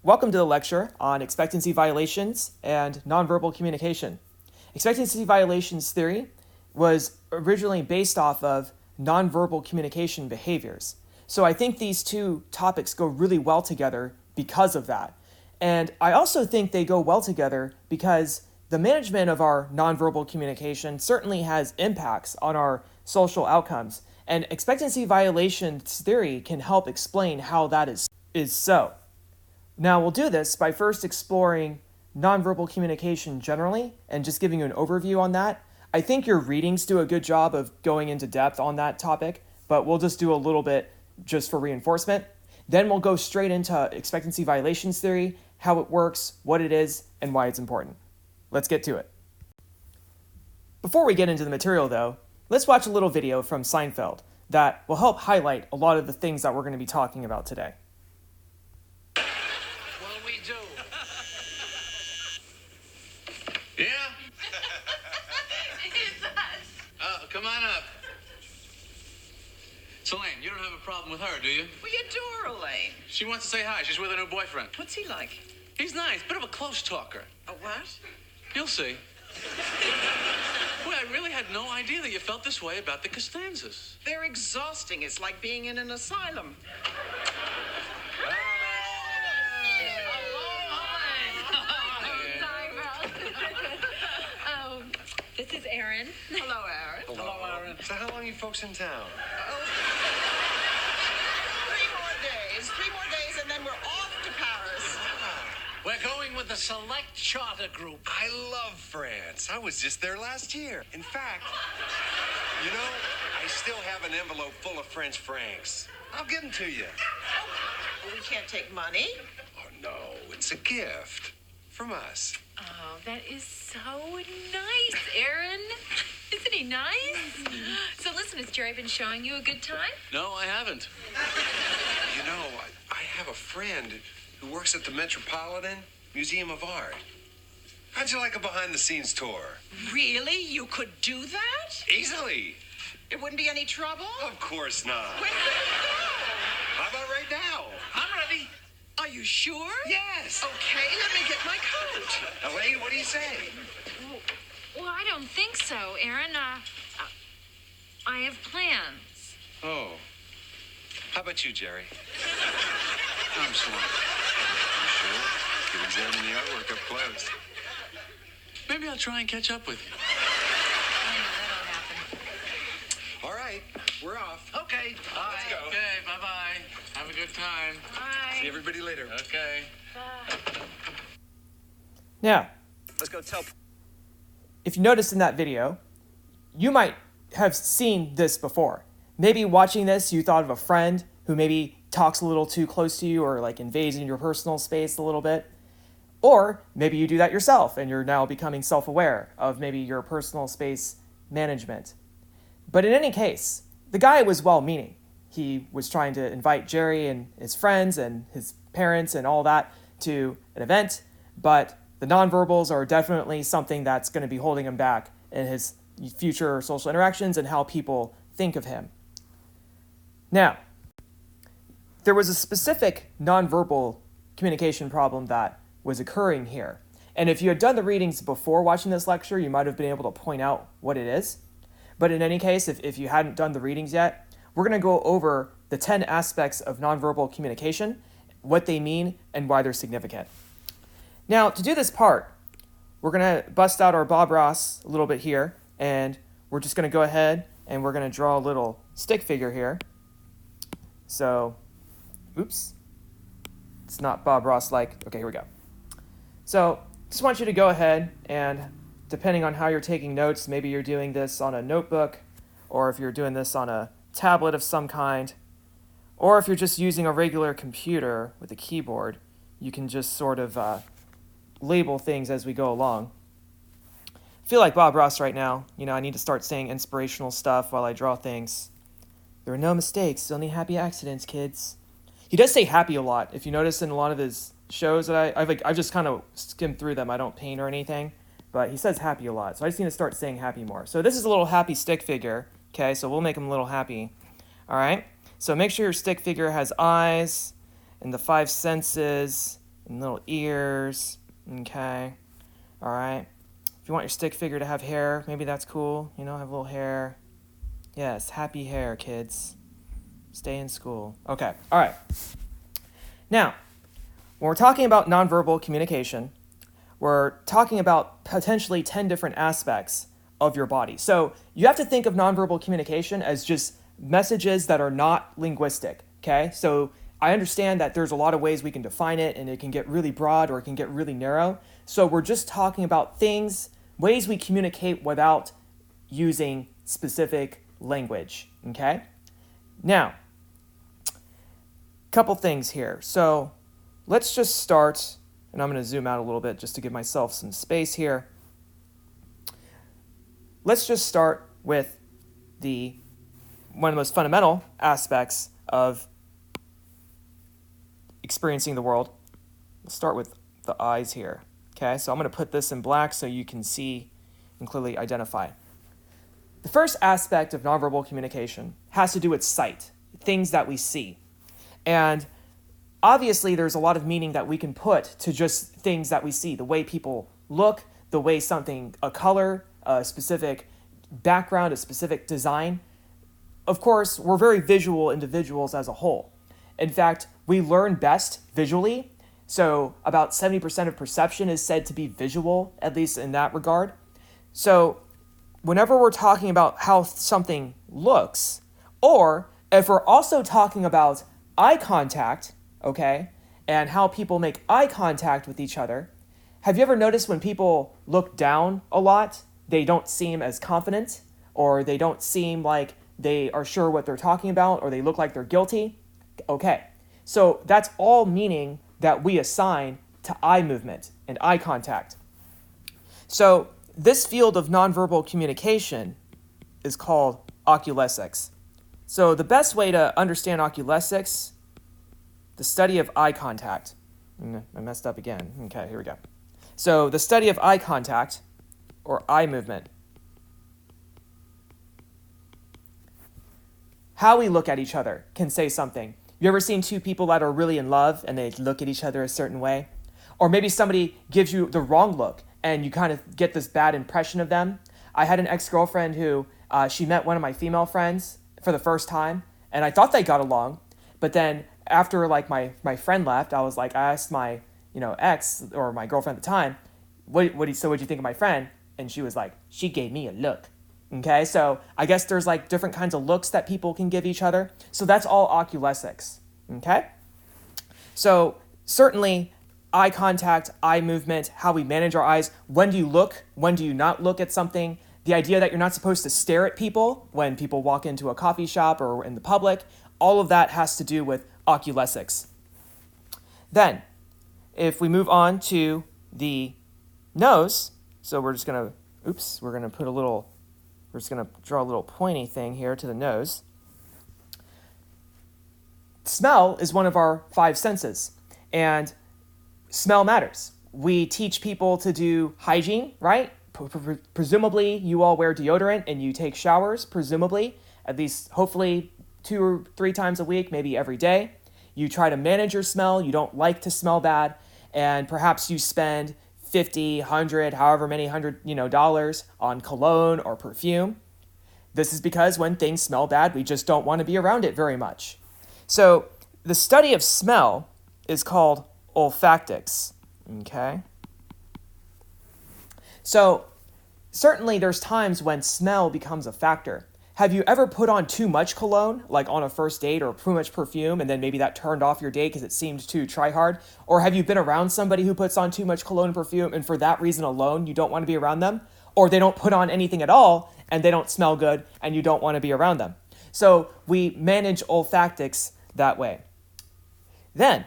Welcome to the lecture on expectancy violations and nonverbal communication. Expectancy violations theory was originally based off of nonverbal communication behaviors. So I think these two topics go really well together because of that. And I also think they go well together because the management of our nonverbal communication certainly has impacts on our social outcomes. And expectancy violations theory can help explain how that is so. Now we'll do this by first exploring nonverbal communication generally and just giving you an overview on that. I think your readings do a good job of going into depth on that topic, but we'll just do a little bit just for reinforcement. Then we'll go straight into expectancy violations theory, how it works, what it is, and why it's important. Let's get to it. Before we get into the material though, let's watch a little video from Seinfeld that will help highlight a lot of the things that we're going to be talking about today. Yeah? It's us. Come on up. Elaine, you don't have a problem with her, do you? We adore Elaine. She wants to say hi. She's with her new boyfriend. What's he like? He's nice, bit of a close talker. A what? You'll see. Boy, I really had no idea that you felt this way about the Costanzas. They're exhausting. It's like being in an asylum. This is Erin. Hello, Aaron. Hello, Aaron. So how long are you folks in town? 3 more days, and then we're off to Paris. We're going with the select charter group. I love France. I was just there last year. In fact, you know, I still have an envelope full of French francs. I'll give them to you. Well, we can't take money. Oh, no, it's a gift from us. Oh, that is so nice, Erin. Isn't he nice? So listen, has Jerry been showing you a good time? No, I haven't. You know, I have a friend who works at the Metropolitan Museum of Art. How'd you like a behind-the-scenes tour? Really? You could do that? Easily. It wouldn't be any trouble? Of course not. When do we go? How about right now? I'm ready. Are you sure? Yes. Okay, let me get my coat. Elaine, what do you say? Well, I don't think so, Erin. I have plans. Oh. How about you, Jerry? I'm sorry. Sure. Could examine the artwork up close. Maybe I'll try and catch up with you. That'll happen. All right, we're off. Okay. Let's go. Okay, bye-bye. Have a good time. Bye. See everybody later. Okay. Now, Let's go tell. if you noticed in that video, you might have seen this before. Maybe watching this, you thought of a friend who maybe talks a little too close to you or like invades in your personal space a little bit. Or maybe you do that yourself and you're now becoming self-aware of maybe your personal space management. But in any case, the guy was well-meaning. He was trying to invite Jerry and his friends and his parents and all that to an event, but the nonverbals are definitely something that's going to be holding him back in his future social interactions and how people think of him. Now, there was a specific nonverbal communication problem that was occurring here. And if you had done the readings before watching this lecture, you might have been able to point out what it is. But in any case, if you hadn't done the readings yet, we're going to go over the 10 aspects of nonverbal communication, what they mean, and why they're significant. Now, to do this part, we're going to bust out our Bob Ross a little bit here, and we're just going to go ahead and we're going to draw a little stick figure here. So, oops, it's not Bob Ross-like. Okay, here we go. So, just want you to go ahead and, depending on how you're taking notes, maybe you're doing this on a notebook, or if you're doing this on a tablet of some kind, or if you're just using a regular computer with a keyboard, you can just sort of label things as we go along. I feel like Bob Ross right now. You know, I need to start saying inspirational stuff while I draw things. There are no mistakes, only happy accidents, kids. He does say happy a lot. If you notice in a lot of his shows that I've just kind of skimmed through them. I don't paint or anything, but he says happy a lot. So I just need to start saying happy more. So this is a little happy stick figure. Okay, so we'll make him a little happy. All right. So make sure your stick figure has eyes and the 5 senses and little ears. Okay. All right. If you want your stick figure to have hair, maybe that's cool. You know, have a little hair. Yes, happy hair, kids. Stay in school. Okay. All right. Now, when we're talking about nonverbal communication, we're talking about potentially 10 different aspects of your body. So you have to think of nonverbal communication as just messages that are not linguistic, okay? So I understand that there's a lot of ways we can define it, and it can get really broad or it can get really narrow. So we're just talking about ways we communicate without using specific language, okay? Now, couple things here. So let's just start, and I'm going to zoom out a little bit just to give myself some space here. Let's just start with one of the most fundamental aspects of experiencing the world. Let's start with the eyes here. Okay, so I'm going to put this in black so you can see and clearly identify. The first aspect of nonverbal communication has to do with sight, things that we see. And obviously there's a lot of meaning that we can put to just things that we see, the way people look, the way a color, a specific background, a specific design. Of course, we're very visual individuals as a whole. In fact, we learn best visually. So about 70% of perception is said to be visual, at least in that regard. So whenever we're talking about how something looks, or if we're also talking about eye contact, okay, and how people make eye contact with each other, have you ever noticed when people look down a lot, they don't seem as confident, or they don't seem like they are sure what they're talking about, or they look like they're guilty? Okay, so that's all meaning that we assign to eye movement and eye contact. So this field of nonverbal communication is called oculesics. So the best way to understand oculesics, the study of eye contact. I messed up again. Okay, here we go. So the study of eye contact or eye movement. How we look at each other can say something. You ever seen two people that are really in love and they look at each other a certain way? Or maybe somebody gives you the wrong look and you kind of get this bad impression of them. I had an ex-girlfriend who, she met one of my female friends for the first time, and I thought they got along, but then after like my friend left, I asked my ex or my girlfriend at the time, what'd you think of my friend? And she was like, she gave me a look. Okay, so I guess there's like different kinds of looks that people can give each other. So that's all oculesics. Okay, so certainly eye contact, eye movement, how we manage our eyes. When do you look? When do you not look at something? The idea that you're not supposed to stare at people when people walk into a coffee shop or in the public. All of that has to do with oculesics. Then, if we move on to the nose, so we're just going to draw a little pointy thing here to the nose. Smell is one of our 5 senses, and smell matters. We teach people to do hygiene, right? Presumably, you all wear deodorant and you take showers, presumably, at least hopefully 2 or 3 times a week, maybe every day. You try to manage your smell. You don't like to smell bad, and perhaps you spend $50, $100, however many dollars on cologne or perfume. This is because when things smell bad, we just don't want to be around it very much. So the study of smell is called olfactics. Okay? So certainly there's times when smell becomes a factor. Have you ever put on too much cologne, like on a first date, or too much perfume, and then maybe that turned off your date because it seemed too try hard? Or have you been around somebody who puts on too much cologne and perfume, and for that reason alone, you don't want to be around them? Or they don't put on anything at all, and they don't smell good, and you don't want to be around them? So we manage olfactics that way. Then,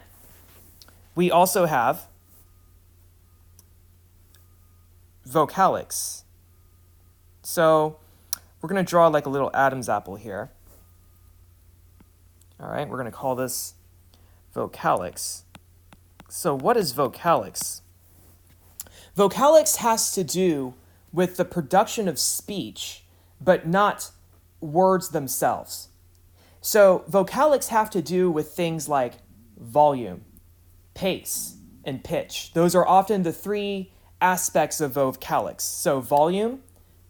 we also have vocalics. So we're going to draw like a little Adam's apple here. All right, we're going to call this vocalics. So what is vocalics? Vocalics has to do with the production of speech, but not words themselves. So vocalics have to do with things like volume, pace, and pitch. Those are often the three aspects of vocalics. So volume,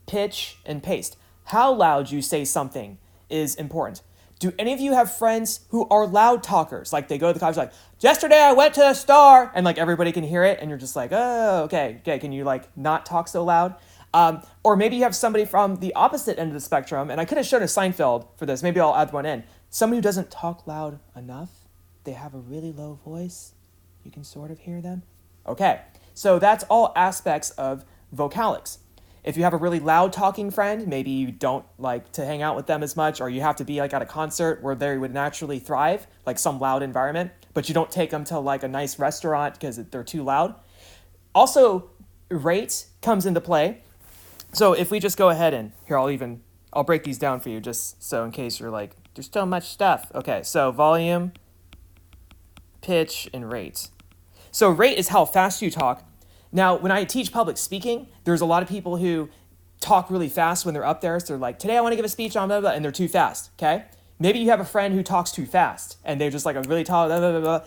pitch, and pace. How loud you say something is important. Do any of you have friends who are loud talkers? Like they go to the college like, yesterday I went to the store, and like everybody can hear it, and you're just like, oh, okay, can you like not talk so loud? Or maybe you have somebody from the opposite end of the spectrum, and I could have shown a Seinfeld for this. Maybe I'll add one in. Somebody who doesn't talk loud enough, they have a really low voice. You can sort of hear them. Okay, so that's all aspects of vocalics. If you have a really loud talking friend, maybe you don't like to hang out with them as much, or you have to be like at a concert where they would naturally thrive, like some loud environment, but you don't take them to like a nice restaurant because they're too loud. Also, rate comes into play. So if we just go ahead and, here I'll break these down for you just so in case you're like, there's so much stuff. Okay, so volume, pitch, and rate. So rate is how fast you talk. Now, when I teach public speaking, there's a lot of people who talk really fast when they're up there. So they're like, today I want to give a speech on blah, blah, blah, and they're too fast, okay? Maybe you have a friend who talks too fast, and they're just like a really tall, blah, blah, blah, blah.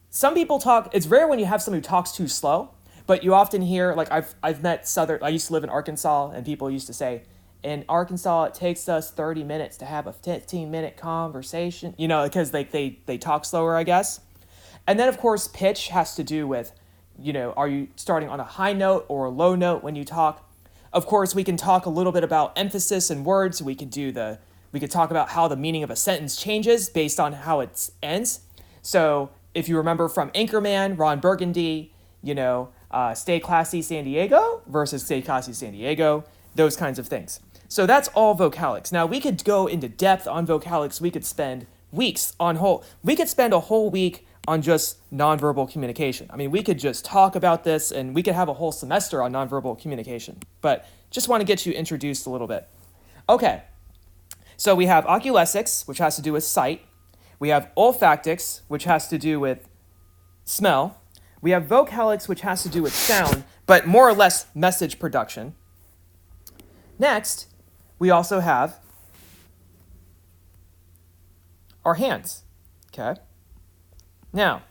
Some people talk, it's rare when you have someone who talks too slow, but you often hear, like I've met I used to live in Arkansas, and people used to say, in Arkansas, it takes us 30 minutes to have a 15-minute conversation, you know, because they talk slower, I guess. And then, of course, pitch has to do with, you know, are you starting on a high note or a low note when you talk? Of course, we can talk a little bit about emphasis and words. We could talk about how the meaning of a sentence changes based on how it ends. So if you remember from Anchorman, Ron Burgundy, you know, Stay Classy San Diego versus Stay Classy San Diego, those kinds of things. So that's all vocalics. Now, we could go into depth on vocalics. We could spend weeks we could spend a whole week on just nonverbal communication. I mean, we could just talk about this, and we could have a whole semester on nonverbal communication. But just want to get you introduced a little bit. Okay, so we have oculesics, which has to do with sight. We have olfactics, which has to do with smell. We have vocalics, which has to do with sound, but more or less message production. Next, we also have our hands, okay? Now,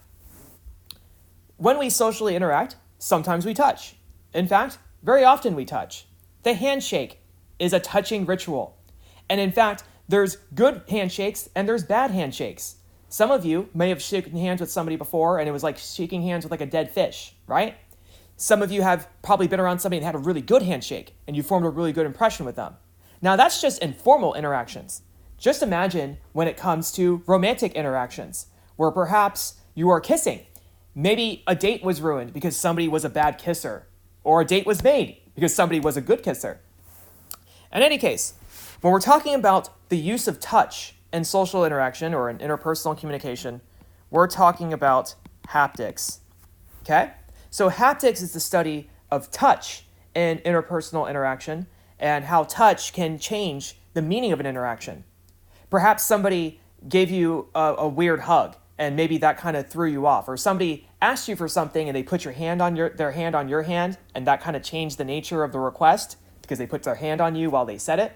when we socially interact, sometimes we touch. In fact, very often we touch. The handshake is a touching ritual. And in fact, there's good handshakes and there's bad handshakes. Some of you may have shaken hands with somebody before and it was like shaking hands with like a dead fish, right? Some of you have probably been around somebody and had a really good handshake and you formed a really good impression with them. Now that's just informal interactions. Just imagine when it comes to romantic interactions, where perhaps you are kissing. Maybe a date was ruined because somebody was a bad kisser, or a date was made because somebody was a good kisser. In any case, when we're talking about the use of touch in social interaction or in interpersonal communication, we're talking about haptics, okay? So haptics is the study of touch in interpersonal interaction and how touch can change the meaning of an interaction. Perhaps somebody gave you a weird hug, and maybe that kind of threw you off. Or somebody asked you for something, and they put their hand on your hand, and that kind of changed the nature of the request because they put their hand on you while they said it.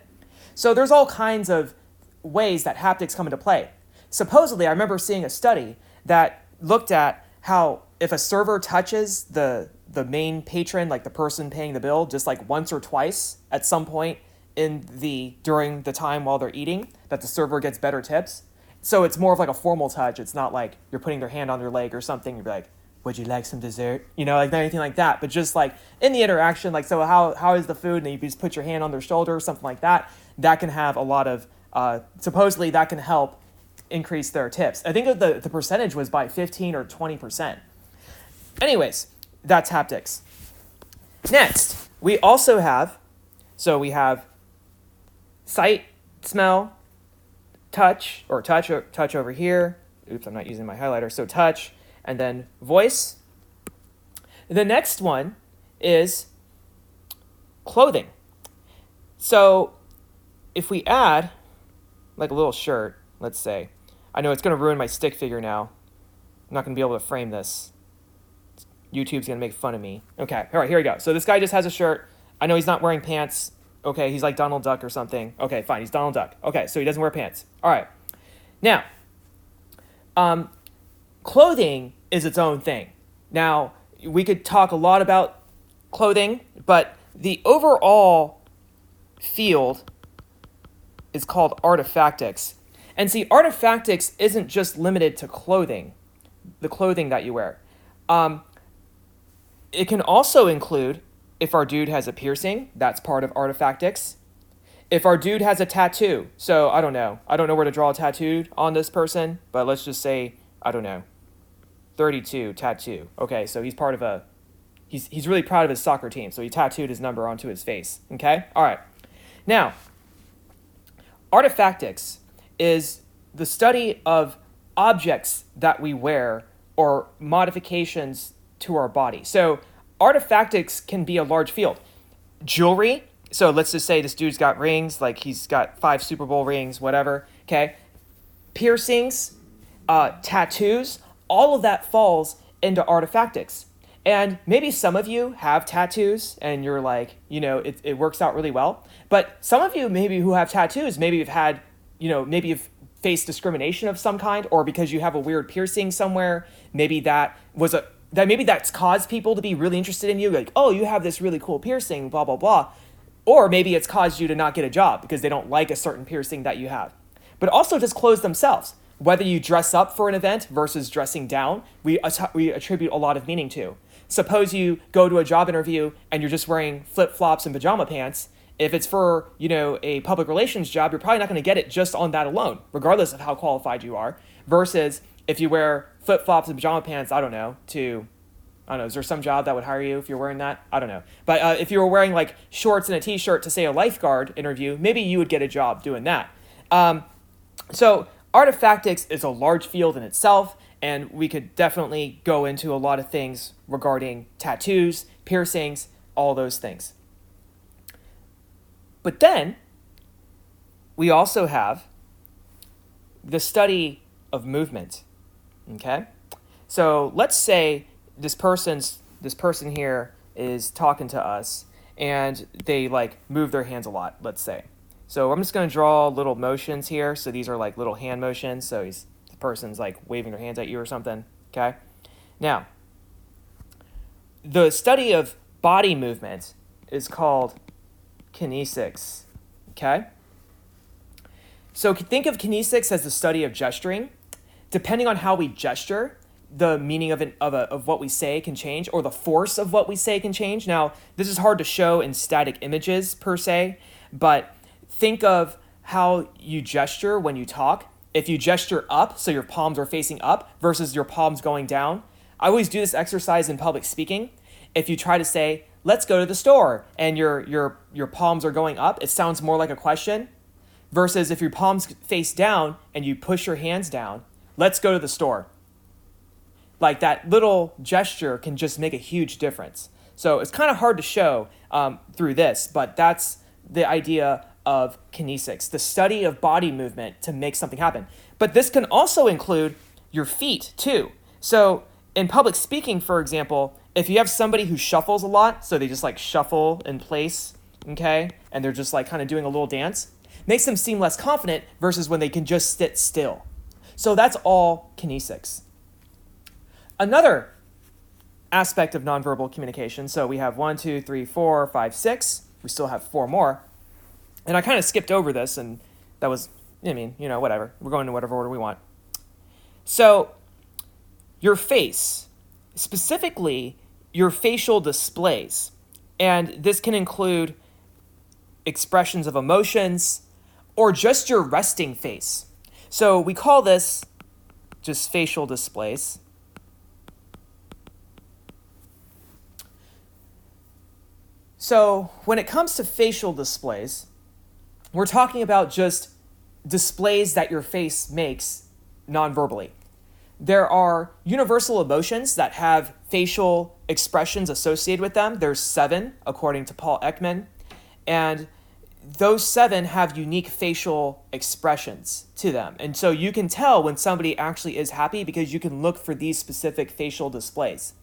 So there's all kinds of ways that haptics come into play. Supposedly, I remember seeing a study that looked at how if a server touches the main patron, like the person paying the bill, just like once or twice at some point during the time while they're eating, that the server gets better tips. So it's more of like a formal touch. It's not like you're putting their hand on their leg or something. You're like, would you like some dessert? You know, like anything like that. But just like in the interaction, like, so how is the food? And you just put your hand on their shoulder or something like that. That can have a lot of, supposedly that can help increase their tips. I think that the percentage was by 15 or 20%. Anyways, that's haptics. Next, we also have, we have sight, smell, touch over here. Oops, I'm not using my highlighter. So touch, and then voice. The next one is clothing. So if we add like a little shirt, let's say, I know it's going to ruin my stick figure now. I'm not going to be able to frame this. YouTube's going to make fun of me. Okay, all right, here we go. So this guy just has a shirt. I know he's not wearing pants. Okay, he's like Donald Duck or something. Okay, fine, he's Donald Duck. Okay, so he doesn't wear pants. All right. Now, clothing is its own thing. Now, we could talk a lot about clothing, but the overall field is called artifactics. And see, artifactics isn't just limited to clothing, the clothing that you wear. It can also include if our dude has a piercing, that's part of artifactics. If our dude has a tattoo, so I don't know where to draw a tattoo on this person, but let's just say, I don't know, 32 tattoo. Okay, so he's part of he's really proud of his soccer team, so he tattooed his number onto his face. Okay, all right. Now, artifactics is the study of objects that we wear or modifications to our body. So artifactics can be a large field. Jewelry, so let's just say this dude's got rings, like he's got 5 Super Bowl rings, whatever, okay? Piercings, tattoos, all of that falls into artifactics. And maybe some of you have tattoos and you're like, it works out really well. But some of you maybe who have tattoos, maybe you've had, maybe you've faced discrimination of some kind, or because you have a weird piercing somewhere, maybe maybe that's caused people to be really interested in you, like, oh, you have this really cool piercing, blah, blah, blah. Or maybe it's caused you to not get a job because they don't like a certain piercing that you have. But also just clothes themselves. Whether you dress up for an event versus dressing down, we attribute a lot of meaning to. Suppose you go to a job interview and you're just wearing flip-flops and pajama pants. If it's for, a public relations job, you're probably not going to get it just on that alone, regardless of how qualified you are. Versus if you wear flip-flops and pajama pants, is there some job that would hire you if you're wearing that? I don't know. But if you were wearing like shorts and a t-shirt to say a lifeguard interview, maybe you would get a job doing that. So artifactics is a large field in itself, and we could definitely go into a lot of things regarding tattoos, piercings, all those things. But then we also have the study of movement. Okay? So let's say this person here is talking to us and they like move their hands a lot, let's say. So I'm just going to draw little motions here. So these are like little hand motions. So the person's like waving their hands at you or something. Okay? Now, the study of body movement is called kinesics. Okay? So think of kinesics as the study of gesturing. Depending on how we gesture, the meaning of what we say can change, or the force of what we say can change. Now, this is hard to show in static images per se, but think of how you gesture when you talk. If you gesture up, so your palms are facing up versus your palms going down. I always do this exercise in public speaking. If you try to say, let's go to the store, and your palms are going up, it sounds more like a question. Versus if your palms face down and you push your hands down, let's go to the store. Like that little gesture can just make a huge difference. So it's kind of hard to show through this, but that's the idea of kinesics, the study of body movement to make something happen. But this can also include your feet too. So in public speaking, for example, if you have somebody who shuffles a lot, so they just like shuffle in place, okay, and they're just like kind of doing a little dance, makes them seem less confident versus when they can just sit still. So that's all kinesics. Another aspect of nonverbal communication, so we have 1, 2, 3, 4, 5, 6. We still have 4 more. And I kind of skipped over this, and that was, whatever. We're going in whatever order we want. So your face, specifically your facial displays, and this can include expressions of emotions or just your resting face. So we call this just facial displays. So when it comes to facial displays, we're talking about just displays that your face makes non-verbally. There are universal emotions that have facial expressions associated with them. There's 7, according to Paul Ekman. And those 7 have unique facial expressions to them. And so you can tell when somebody actually is happy because you can look for these specific facial displays.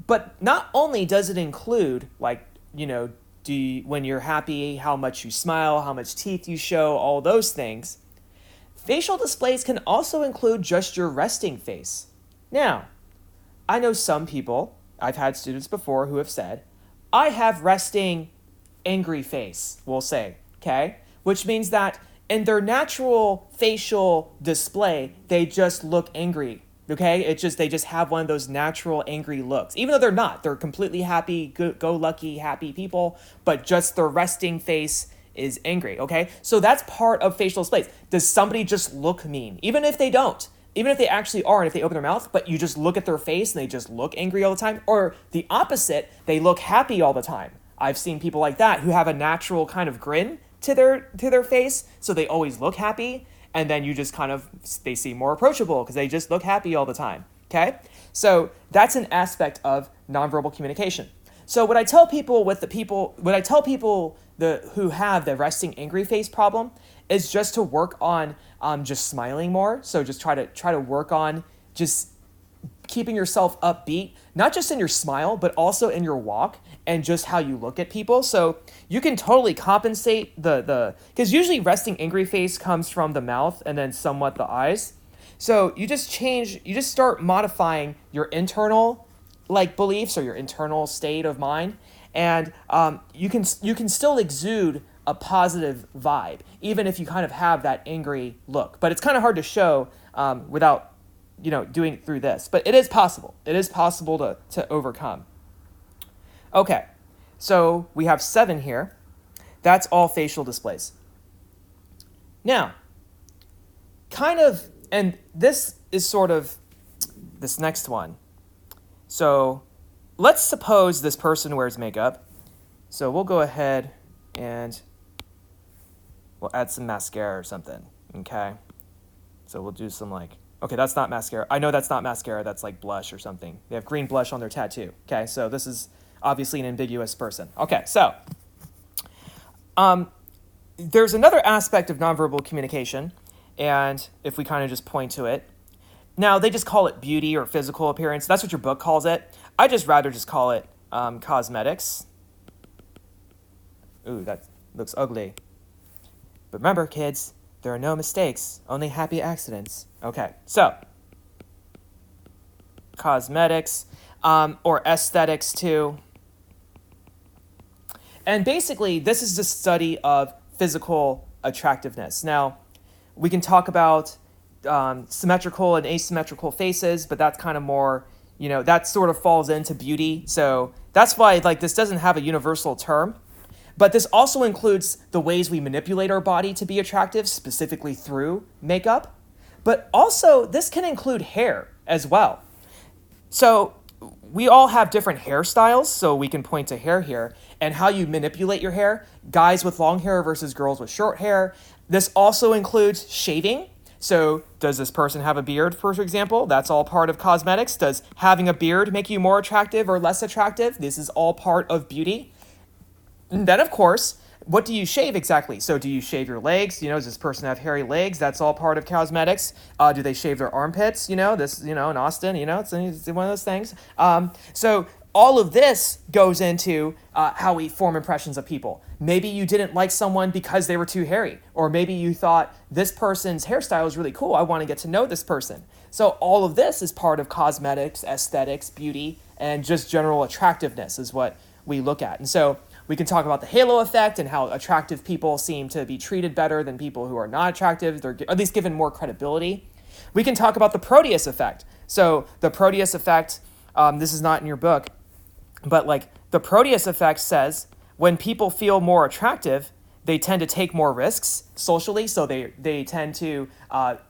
But not only does it include, when you're happy, how much you smile, how much teeth you show, all those things, facial displays can also include just your resting face. Now, I know some people, I've had students before who have said, I have resting angry face, we'll say, okay? Which means that in their natural facial display, they just look angry, okay? They just have one of those natural angry looks. Even though they're not, they're completely happy, go-lucky, happy people, but just their resting face is angry, okay? So that's part of facial displays. Does somebody just look mean? Even if they don't, even if they actually are, and if they open their mouth, but you just look at their face and they just look angry all the time, or the opposite, they look happy all the time. I've seen people like that who have a natural kind of grin to their face, so they always look happy, and then you just they seem more approachable because they just look happy all the time, okay? So that's an aspect of nonverbal communication. So what I tell people who have the resting angry face problem is just to work on just smiling more. So just try to work on just keeping yourself upbeat, not just in your smile, but also in your walk and just how you look at people. So you can totally compensate because usually resting angry face comes from the mouth and then somewhat the eyes. So you just start modifying your internal beliefs or your internal state of mind. And you can still exude a positive vibe, even if you kind of have that angry look. But it's kind of hard to show without doing it through this. But it is possible. It is possible to overcome. Okay, so we have 7 here. That's all facial displays. Now, and this is sort of this next one. So let's suppose this person wears makeup. So we'll go ahead and we'll add some mascara or something, okay? So we'll do some okay, that's not mascara. I know that's not mascara, that's like blush or something. They have green blush on their tattoo, okay? So this is obviously an ambiguous person. Okay, so there's another aspect of nonverbal communication, and if we kind of just point to it, now they just call it beauty or physical appearance. That's what your book calls it. I just rather just call it cosmetics. Ooh, that looks ugly. But remember, kids, there are no mistakes, only happy accidents. Okay, so cosmetics or aesthetics too. And basically, this is the study of physical attractiveness. Now, we can talk about symmetrical and asymmetrical faces, but that's kind of more, that sort of falls into beauty. So that's why this doesn't have a universal term. But this also includes the ways we manipulate our body to be attractive, specifically through makeup. But also, this can include hair as well. So we all have different hairstyles, so we can point to hair here, and how you manipulate your hair, guys with long hair versus girls with short hair. This also includes shaving. So does this person have a beard, for example? That's all part of cosmetics. Does having a beard make you more attractive or less attractive? This is all part of beauty. And then, of course, what do you shave exactly? So do you shave your legs? Does this person have hairy legs? That's all part of cosmetics. Do they shave their armpits? In Austin, it's one of those things. So all of this goes into how we form impressions of people. Maybe you didn't like someone because they were too hairy, or maybe you thought this person's hairstyle is really cool. I want to get to know this person. So all of this is part of cosmetics, aesthetics, beauty, and just general attractiveness is what we look at. And so we can talk about the halo effect and how attractive people seem to be treated better than people who are not attractive. They're at least given more credibility. We can talk about the Proteus effect. So the Proteus effect, this is not in your book, but the Proteus effect says when people feel more attractive, they tend to take more risks socially. So they tend to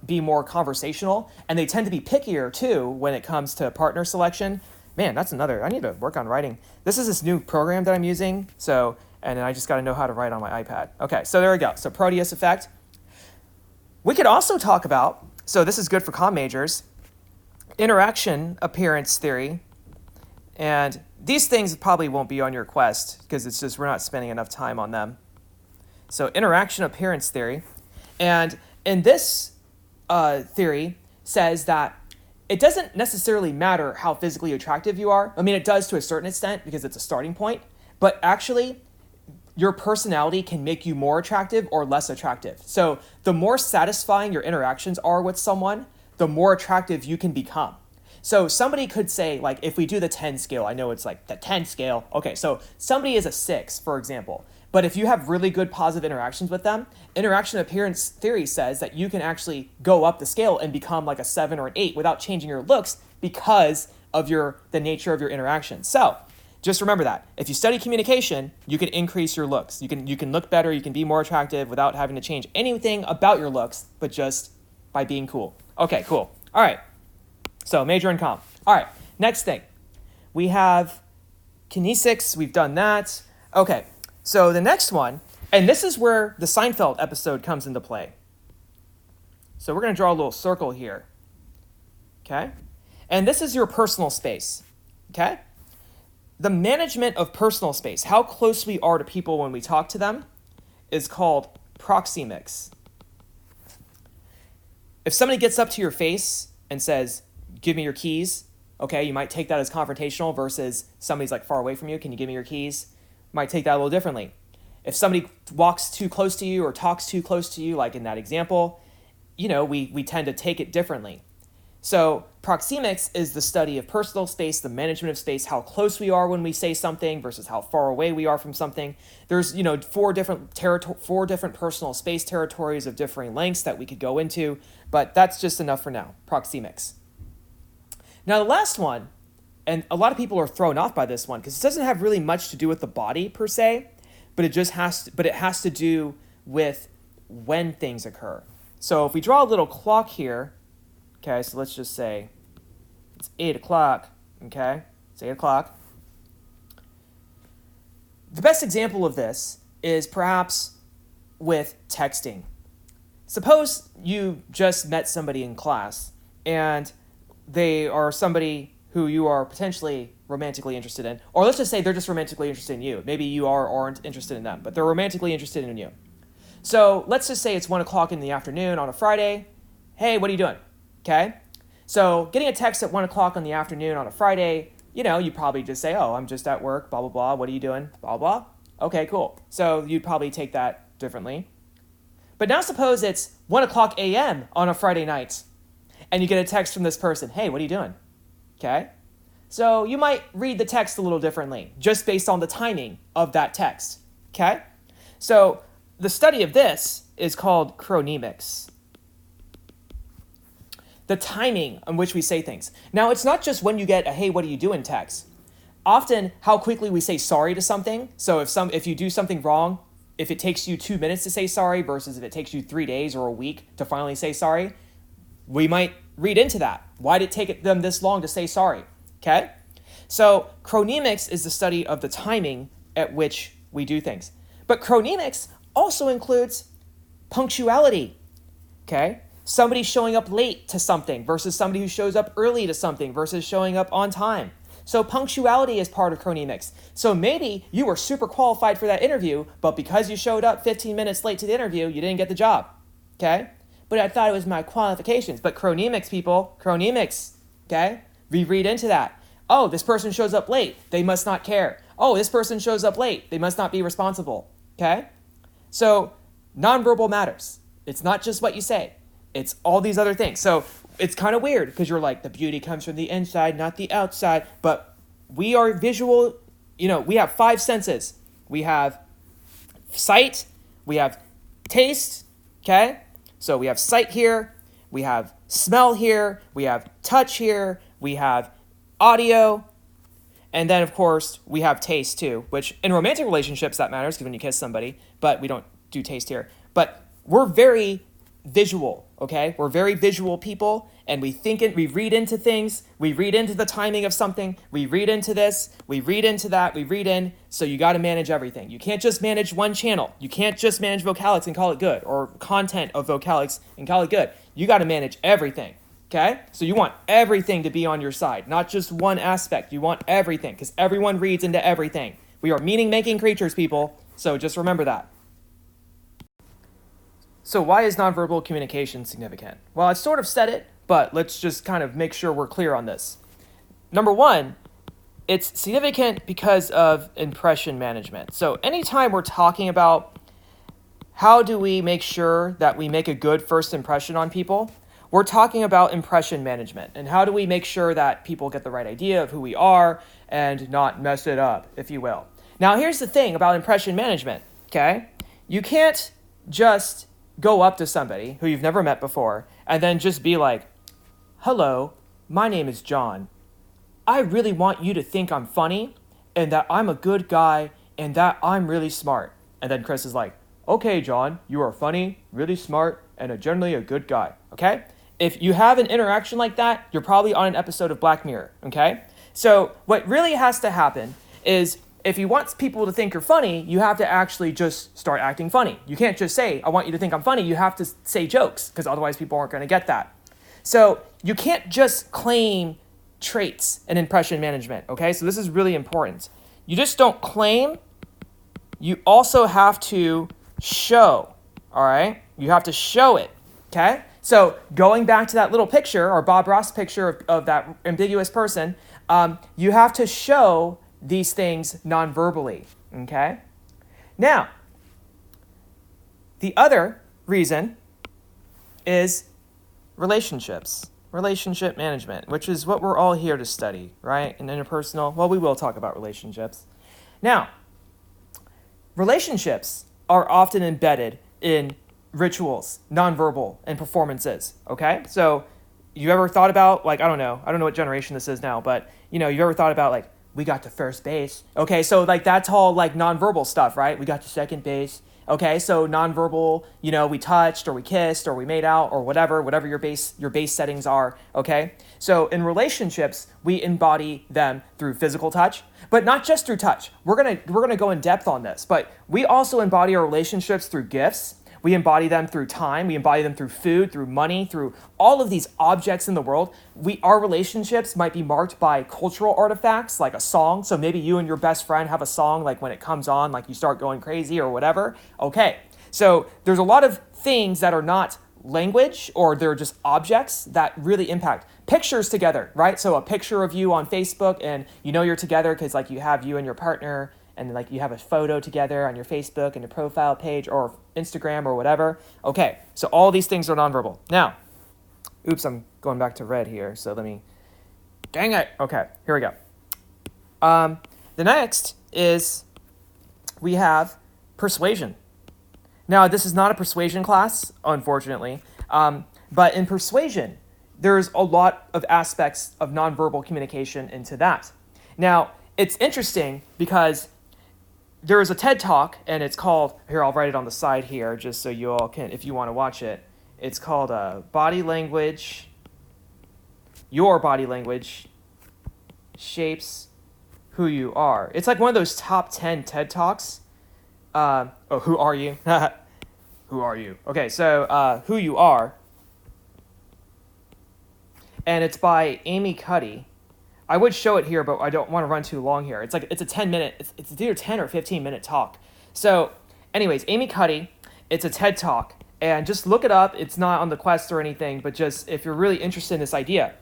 be more conversational, and they tend to be pickier too when it comes to partner selection. Man, that's another, I need to work on writing. This is this new program that I'm using, and then I just got to know how to write on my iPad. Okay, so there we go. So Proteus effect. We could also talk about, so this is good for comm majors, interaction appearance theory. And these things probably won't be on your quest because it's just we're not spending enough time on them. So interaction appearance theory. And in this theory says that it doesn't necessarily matter how physically attractive you are. I mean, it does to a certain extent because it's a starting point. But actually, your personality can make you more attractive or less attractive. So the more satisfying your interactions are with someone, the more attractive you can become. So somebody could say, like, if we do the 10 scale, I know it's like the 10 scale. Okay, so somebody is a 6, for example. But if you have really good positive interactions with them, interaction appearance theory says that you can actually go up the scale and become like a 7 or an 8 without changing your looks because of the nature of your interaction. So just remember that. If you study communication, you can increase your looks. You can look better, you can be more attractive without having to change anything about your looks, but just by being cool. Okay, cool. All right. So major and comp. All right, next thing. We have kinesics. We've done that. Okay, so the next one, and this is where the Seinfeld episode comes into play. So we're going to draw a little circle here. Okay? And this is your personal space. Okay? The management of personal space, how close we are to people when we talk to them, is called proxemics. If somebody gets up to your face and says, give me your keys, okay, you might take that as confrontational versus somebody's like far away from you, can you give me your keys? Might take that a little differently. If somebody walks too close to you or talks too close to you, like in that example, we tend to take it differently. So proxemics is the study of personal space, the management of space, how close we are when we say something versus how far away we are from something. There's, 4 different personal space territories of differing lengths that we could go into, but that's just enough for now, proxemics. Now the last one, and a lot of people are thrown off by this one because it doesn't have really much to do with the body per se, but it has to do with when things occur. So if we draw a little clock here, okay, so let's just say it's 8 o'clock, okay? It's 8 o'clock. The best example of this is perhaps with texting. Suppose you just met somebody in class and they are somebody who you are potentially romantically interested in, or let's just say they're just romantically interested in you. Maybe you are or aren't interested in them, but they're romantically interested in you. So let's just say it's 1 o'clock in the afternoon on a Friday. Hey, what are you doing? Okay, so getting a text at 1 o'clock in the afternoon on a Friday, you probably just say, oh, I'm just at work, blah, blah, blah. What are you doing? Blah, blah. Okay, cool. So you'd probably take that differently. But now suppose it's 1 o'clock a.m. on a Friday night, and you get a text from this person. Hey, what are you doing? Okay, so you might read the text a little differently, just based on the timing of that text. Okay, so the study of this is called chronemics. The timing on which we say things. Now, it's not just when you get a, hey, what are you doing text. Often, how quickly we say sorry to something. So if you do something wrong, if it takes you 2 minutes to say sorry versus if it takes you 3 days or a week to finally say sorry, we might read into that. Why did it take them this long to say sorry? Okay? So chronemics is the study of the timing at which we do things. But chronemics also includes punctuality. Okay? Somebody showing up late to something versus somebody who shows up early to something versus showing up on time. So punctuality is part of chronemics. So maybe you were super qualified for that interview, but because you showed up 15 minutes late to the interview, you didn't get the job. Okay? But I thought it was my qualifications. But chronemics, people, chronemics. Okay? We read into that. Oh, this person shows up late. They must not care. Oh, this person shows up late. They must not be responsible. Okay? So nonverbal matters. It's not just what you say. It's all these other things. So it's kind of weird because you're like, the beauty comes from the inside, not the outside. But we are visual, we have 5 senses. We have sight, we have taste, okay? So we have sight here, we have smell here, we have touch here, we have audio, and then of course we have taste too, which in romantic relationships that matters because when you kiss somebody, but we don't do taste here. But we're very visual, okay? We're very visual people, and we read into things, we read into the timing of something, we read into this, we read into that, we read in, so you got to manage everything. You can't just manage one channel. You can't just manage vocalics and call it good, or content of vocalics and call it good. You got to manage everything, okay? So you want everything to be on your side, not just one aspect. You want everything, because everyone reads into everything. We are meaning-making creatures, people, so just remember that. So why is nonverbal communication significant? Well, I sort of said it, but let's just kind of make sure we're clear on this. Number one, it's significant because of impression management. So anytime we're talking about how do we make sure that we make a good first impression on people, we're talking about impression management and how do we make sure that people get the right idea of who we are and not mess it up, if you will. Now, here's the thing about impression management, okay? You can't just go up to somebody who you've never met before and then just be like, hello, my name is John. I really want you to think I'm funny and that I'm a good guy and that I'm really smart. And then Chris is like, okay, John, you are funny, really smart, and generally a good guy, okay? If you have an interaction like that, you're probably on an episode of Black Mirror, okay? So what really has to happen is if you want people to think you're funny, you have to actually just start acting funny. You can't just say, I want you to think I'm funny. You have to say jokes because otherwise people aren't going to get that. So you can't just claim traits in impression management, okay? So this is really important. You just don't claim. You also have to show, all right? You have to show it, okay? So going back to that little picture or Bob Ross picture of that ambiguous person, you have to show these things non-verbally, okay? Now, the other reason is relationships, relationship management, which is what we're all here to study, right? In interpersonal, well, we will talk about relationships. Now, relationships are often embedded in rituals, nonverbal, and performances, okay? So you ever thought about, like, I don't know what generation this is now, but, you ever thought about, like, we got to first base. Okay, so, like, that's all, like, nonverbal stuff, right? We got to second base. Okay, so nonverbal, we touched or we kissed or we made out or whatever your base settings are, okay? So in relationships, we embody them through physical touch, but not just through touch. We're gonna go in depth on this, but we also embody our relationships through gifts. We embody them through time. We embody them through food, through money, through all of these objects in the world. Our relationships might be marked by cultural artifacts, like a song. So maybe you and your best friend have a song, like when it comes on, like you start going crazy or whatever. Okay, so there's a lot of things that are not language or they're just objects that really impact. Pictures together, right? So a picture of you on Facebook and you're together because like you have you and your partner and like you have a photo together on your Facebook and your profile page or Instagram or whatever. Okay, so all these things are nonverbal. Now, oops, I'm going back to red here, so dang it. Okay, here we go. The next is we have persuasion. Now, this is not a persuasion class, unfortunately, but in persuasion, there's a lot of aspects of nonverbal communication into that. Now, it's interesting because there is a TED Talk, and it's called, here, I'll write it on the side here, just so you all can, if you want to watch it. It's called Body Language, Your Body Language Shapes Who You Are. It's like one of those top 10 TED Talks. Who are you? Who are you? Okay, so Who You Are. And it's by Amy Cuddy. I would show it here, but I don't want to run too long here. It's a 10-minute, it's either 10 or 15-minute talk. So anyways, Amy Cuddy, it's a TED Talk. And just look it up. It's not on the Quest or anything, but just if you're really interested in this idea.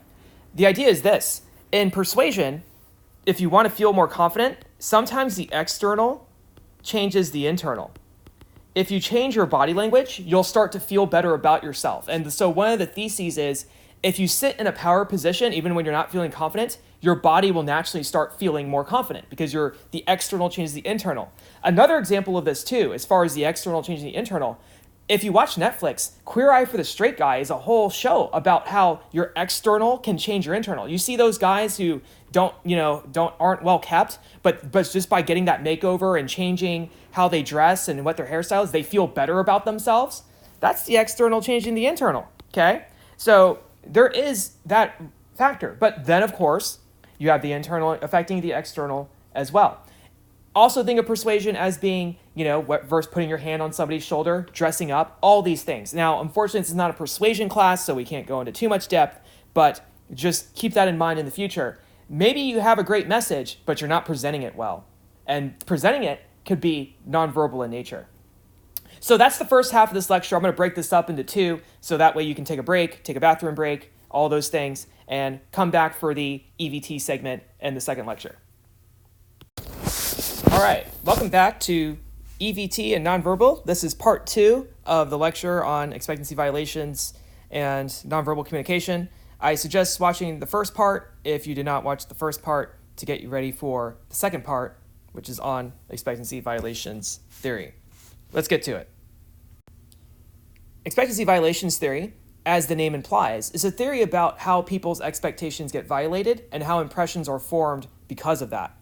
The idea is this. In persuasion, if you want to feel more confident, sometimes the external changes the internal. If you change your body language, you'll start to feel better about yourself. And so one of the theses is, if you sit in a power position, even when you're not feeling confident, your body will naturally start feeling more confident because the external changes the internal. Another example of this too, as far as the external changing the internal, if you watch Netflix, Queer Eye for the Straight Guy is a whole show about how your external can change your internal. You see those guys who aren't well kept, but just by getting that makeover and changing how they dress and what their hairstyle is, they feel better about themselves. That's the external changing the internal, okay? So there is that factor. But then, of course, you have the internal affecting the external as well. Also think of persuasion as being, versus putting your hand on somebody's shoulder, dressing up, all these things. Now, unfortunately, this is not a persuasion class, so we can't go into too much depth, but just keep that in mind in the future. Maybe you have a great message, but you're not presenting it well. And presenting it could be nonverbal in nature. So that's the first half of this lecture. I'm going to break this up into two, so that way you can take a break, take a bathroom break, all those things, and come back for the EVT segment in the second lecture. All right, welcome back to EVT and Nonverbal. This is part 2 of the lecture on expectancy violations and Nonverbal Communication. I suggest watching the first part if you did not watch the first part to get you ready for the second part, which is on expectancy violations theory. Let's get to it. Expectancy violations theory, as the name implies, is a theory about how people's expectations get violated and how impressions are formed because of that.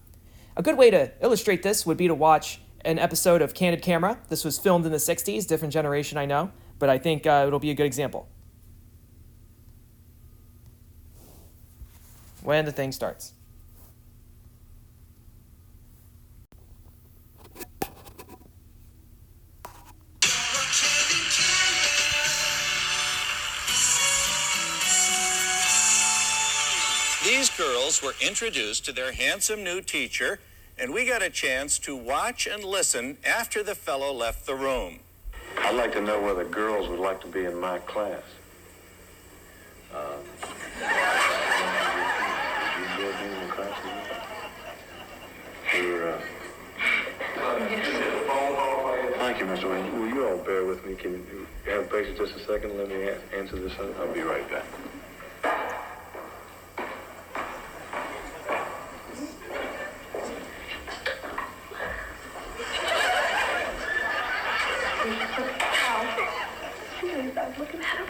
A good way to illustrate this would be to watch an episode of Candid Camera. This was filmed in the 60s, different generation, I know, but I think it'll be a good example. When the thing starts. These girls were introduced to their handsome new teacher, and we got a chance to watch and listen after the fellow left the room. I'd like to know whether girls would like to be in my class. Would you enjoy being in the class with me? Thank you, Mr. Wayne. Will you all bear with me? Can you have patience just a second and let me answer this? I'll be right back. I'm looking at him.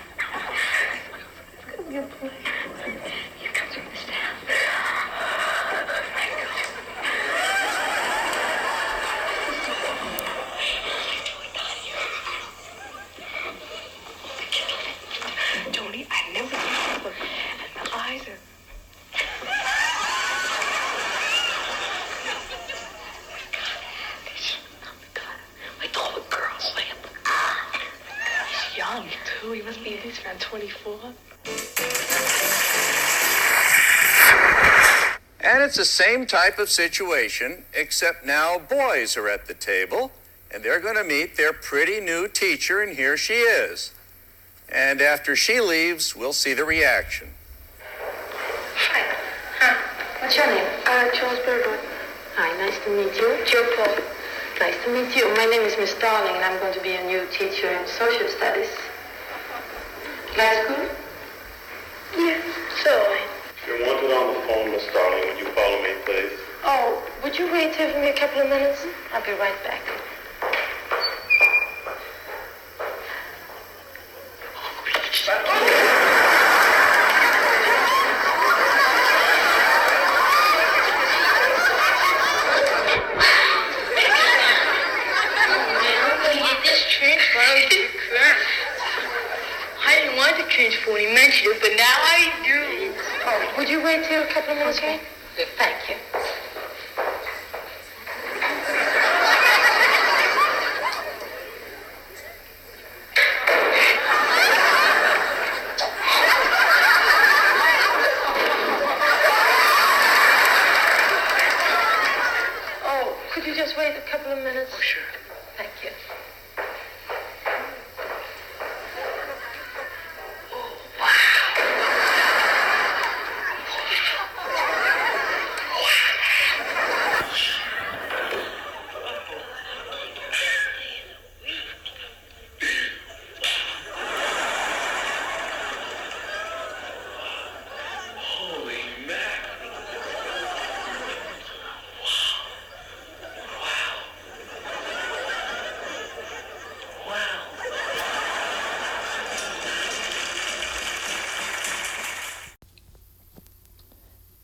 It's gonna be okay. You can turn this down. Tony, I never look, and my eyes are. Like all the girls, like he's young too. He must be at least around 24. And it's the same type of situation, except now boys are at the table, and they're going to meet their pretty new teacher, and here she is. And after she leaves, we'll see the reaction. Hi. What's your name? Charles Burgoyne. Hi, nice to meet you. Joe Paul. Nice to meet you. My name is Miss Darling, and I'm going to be a new teacher in social studies. That's good? Yeah, so. If you're wanted on the phone, Miss Darling, would you follow me, please? Oh, would you wait here for me a couple of minutes? I'll be right back. I didn't want to change for when he mentioned it, but now I do. Oh, would you wait here a couple of minutes, okay? Thank you. Oh, could you just wait a couple of minutes? Oh, sure. Thank you.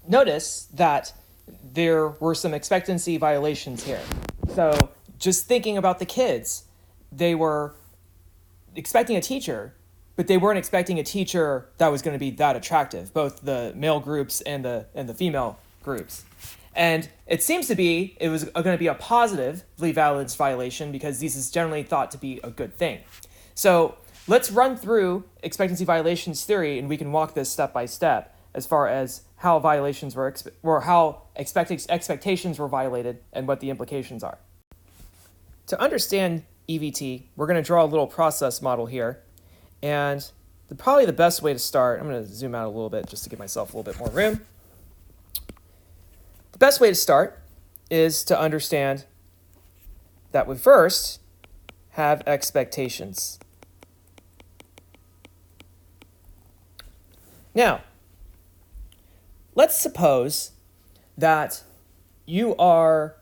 Notice that there were some expectancy violations here. So just thinking about the kids, they were expecting a teacher, but they weren't expecting a teacher that was going to be that attractive, both the male groups and the female groups. And it seems to be, it was going to be a positively balanced violation because this is generally thought to be a good thing. So let's run through expectancy violations theory and we can walk this step by step as far as how violations were, or how expectations were violated and what the implications are. To understand EVT, we're going to draw a little process model here. And probably the best way to start, I'm going to zoom out a little bit just to give myself a little bit more room. The best way to start is to understand that we first have expectations. Now, let's suppose that you are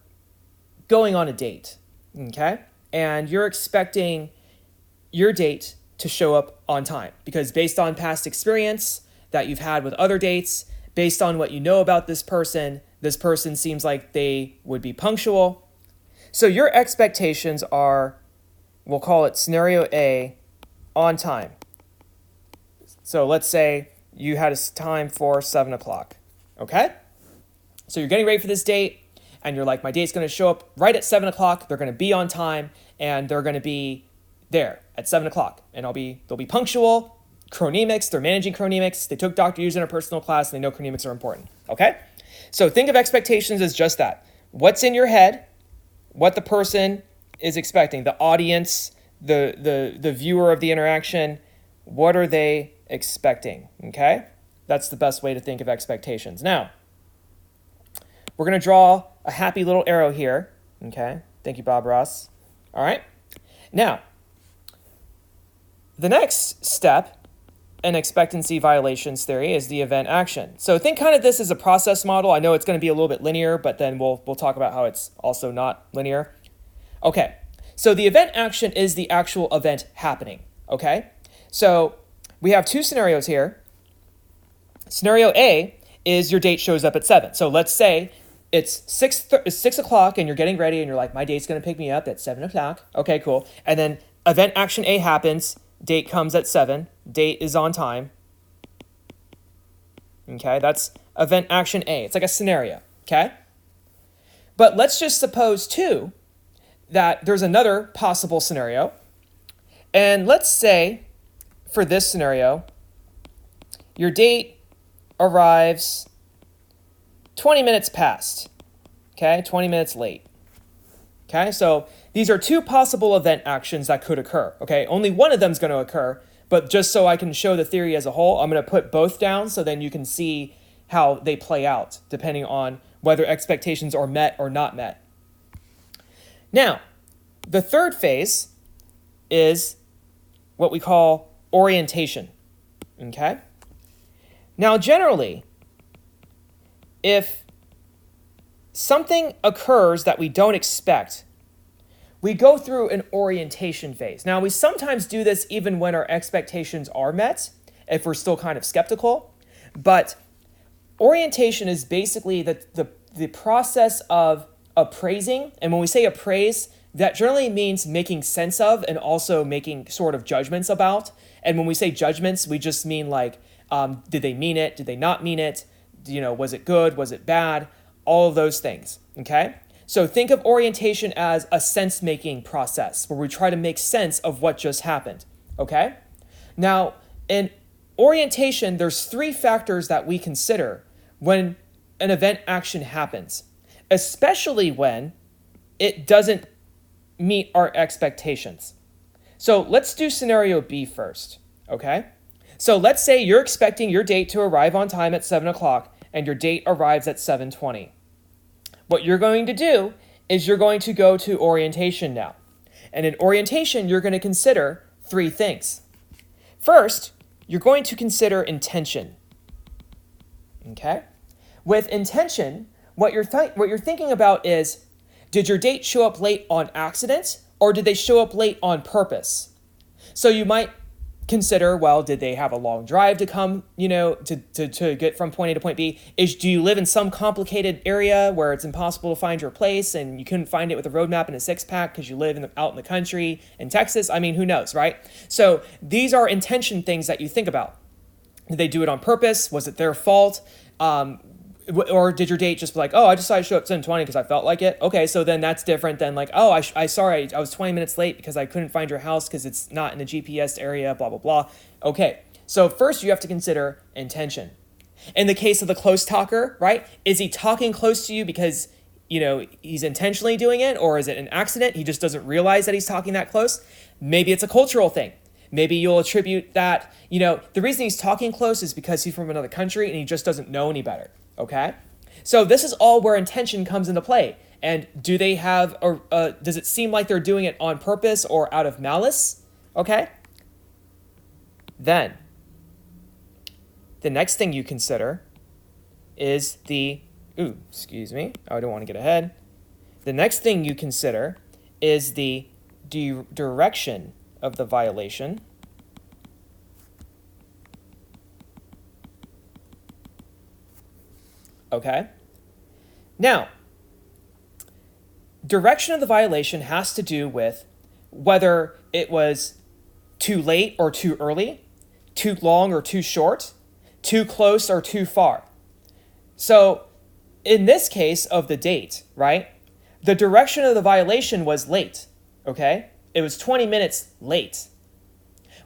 going on a date, okay? And you're expecting your date to show up on time because based on past experience that you've had with other dates, based on what you know about this person seems like they would be punctual. So your expectations are, we'll call it scenario A, on time. So let's say you had a time for 7 o'clock, okay? So you're getting ready for this date, and you're like, my date's going to show up right at 7 o'clock. They're going to be on time, and they're going to be there at 7 o'clock. And they'll be punctual. Chronemics, they're managing chronemics. They took Dr. Hughes in a personal class, and they know chronemics are important, okay? So think of expectations as just that. What's in your head, what the person is expecting, the audience, the viewer of the interaction, what are they expecting, okay? That's the best way to think of expectations. Now, we're going to draw a happy little arrow here, okay? Thank you, Bob Ross. All right? Now, the next step in expectancy violations theory is the event action. So think kind of this as a process model. I know it's going to be a little bit linear, but then we'll talk about how it's also not linear. Okay, so the event action is the actual event happening, okay? So we have two scenarios here. Scenario A is your date shows up at 7. So let's say it's 6 o'clock and you're getting ready and you're like, my date's going to pick me up at 7 o'clock. Okay, cool. And then event action A happens. Date comes at 7. Date is on time. Okay, that's event action A. It's like a scenario, okay? But let's just suppose, too, that there's another possible scenario. And let's say, for this scenario, your date arrives 20 minutes past, okay? 20 minutes late, okay? So these are two possible event actions that could occur, okay? Only one of them is going to occur, but just so I can show the theory as a whole, I'm going to put both down so then you can see how they play out depending on whether expectations are met or not met. Now, the third phase is what we call orientation, okay? Now, generally, if something occurs that we don't expect, we go through an orientation phase. Now, we sometimes do this even when our expectations are met, if we're still kind of skeptical. But orientation is basically the process of appraising. And when we say appraise, that generally means making sense of and also making sort of judgments about. And when we say judgments, we just mean like, did they mean it? Did they not mean it? You know, was it good? Was it bad? All of those things, okay? So think of orientation as a sense-making process where we try to make sense of what just happened, okay? Now, in orientation, there's 3 factors that we consider when an event action happens, especially when it doesn't meet our expectations. So let's do scenario B first, okay? So let's say you're expecting your date to arrive on time at 7 o'clock and your date arrives at 7:20. What you're going to do is you're going to go to orientation now. And in orientation, you're going to consider 3 things. First, you're going to consider intention. Okay? With intention, what you're thinking about is, did your date show up late on accident or did they show up late on purpose? So you might consider, well, did they have a long drive to come, to get from point A to point B? Do you live in some complicated area where it's impossible to find your place and you couldn't find it with a road map and a 6-pack because you live out in the country in Texas? I mean, who knows, right? So these are intention things that you think about. Did they do it on purpose? Was it their fault? Or did your date just be like, oh, I decided to show up at 7:20 because I felt like it? Okay, so then that's different than like, oh, I was 20 minutes late because I couldn't find your house because it's not in the GPS area, blah, blah, blah. Okay, so first you have to consider intention. In the case of the close talker, right? Is he talking close to you because, he's intentionally doing it? Or is it an accident? He just doesn't realize that he's talking that close? Maybe it's a cultural thing. Maybe you'll attribute that, the reason he's talking close is because he's from another country and he just doesn't know any better. Okay, so this is all where intention comes into play. And do they have, or does it seem like they're doing it on purpose or out of malice? Okay, then the next thing you consider is the, excuse me, I don't want to get ahead. The next thing you consider is the direction of the violation. Okay? Now, direction of the violation has to do with whether it was too late or too early, too long or too short, too close or too far. So, in this case of the date, right, the direction of the violation was late, okay? It was 20 minutes late.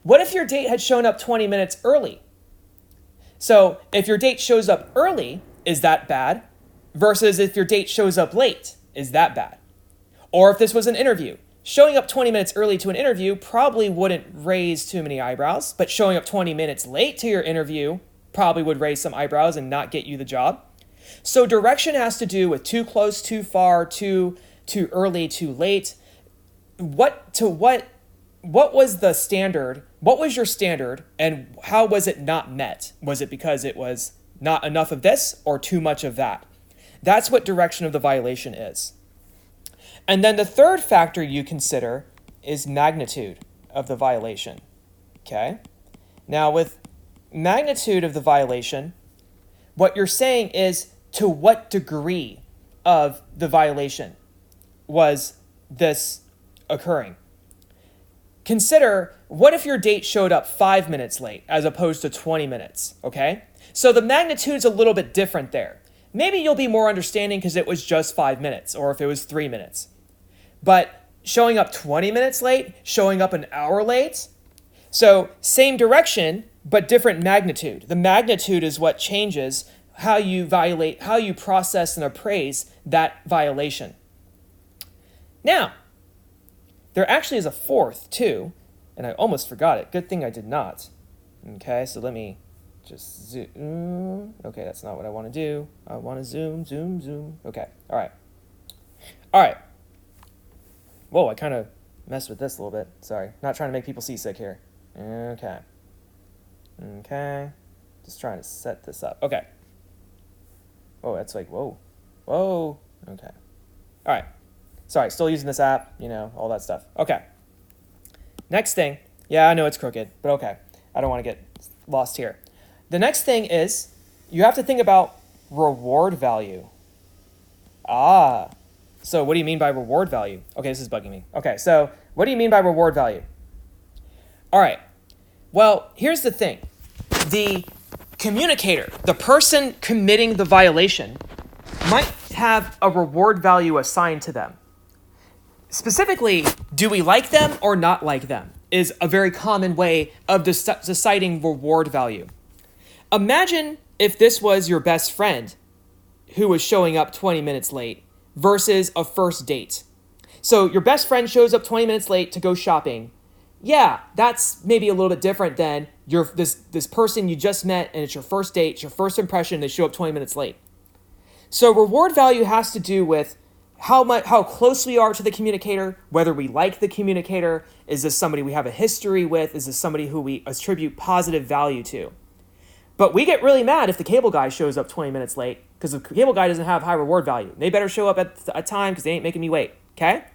What if your date had shown up 20 minutes early? So, if your date shows up early, is that bad? Versus if your date shows up late, is that bad? Or if this was an interview, showing up 20 minutes early to an interview probably wouldn't raise too many eyebrows, but showing up 20 minutes late to your interview probably would raise some eyebrows and not get you the job. So direction has to do with too close, too far, too early, too late. What was the standard? What was your standard and how was it not met? Was it because it was not enough of this or too much of that? That's what direction of the violation is. And then the third factor you consider is magnitude of the violation. Okay? Now with magnitude of the violation, what you're saying is to what degree of the violation was this occurring. Consider, what if your date showed up 5 minutes late as opposed to 20 minutes, okay? So the magnitude's a little bit different there. Maybe you'll be more understanding because it was just 5 minutes or if it was 3 minutes. But showing up 20 minutes late, showing up an hour late, so same direction, but different magnitude. The magnitude is what changes how you process and appraise that violation. Now, there actually is a fourth too, and I almost forgot it. Good thing I did not. Okay, so let me just zoom. Okay, that's not what I want to do. I want to zoom. Okay, all right. Whoa, I kind of messed with this a little bit. Sorry, not trying to make people seasick here. Okay. Just trying to set this up. Okay. Oh, that's like, whoa. Okay. All right. Sorry, still using this app, all that stuff. Okay. Next thing. Yeah, I know it's crooked, but okay. I don't want to get lost here. The next thing is you have to think about reward value. So what do you mean by reward value? Okay, this is bugging me. Okay, so what do you mean by reward value? All right. Well, here's the thing. The communicator, the person committing the violation, might have a reward value assigned to them. Specifically, do we like them or not like them is a very common way of deciding reward value. Imagine if this was your best friend who was showing up 20 minutes late versus a first date. So your best friend shows up 20 minutes late to go shopping. Yeah, that's maybe a little bit different than this person you just met and it's your first date, it's your first impression, they show up 20 minutes late. So reward value has to do with how close we are to the communicator, whether we like the communicator, is this somebody we have a history with, is this somebody who we attribute positive value to. But we get really mad if the cable guy shows up 20 minutes late because the cable guy doesn't have high reward value. They better show up at a time because they ain't making me wait, okay?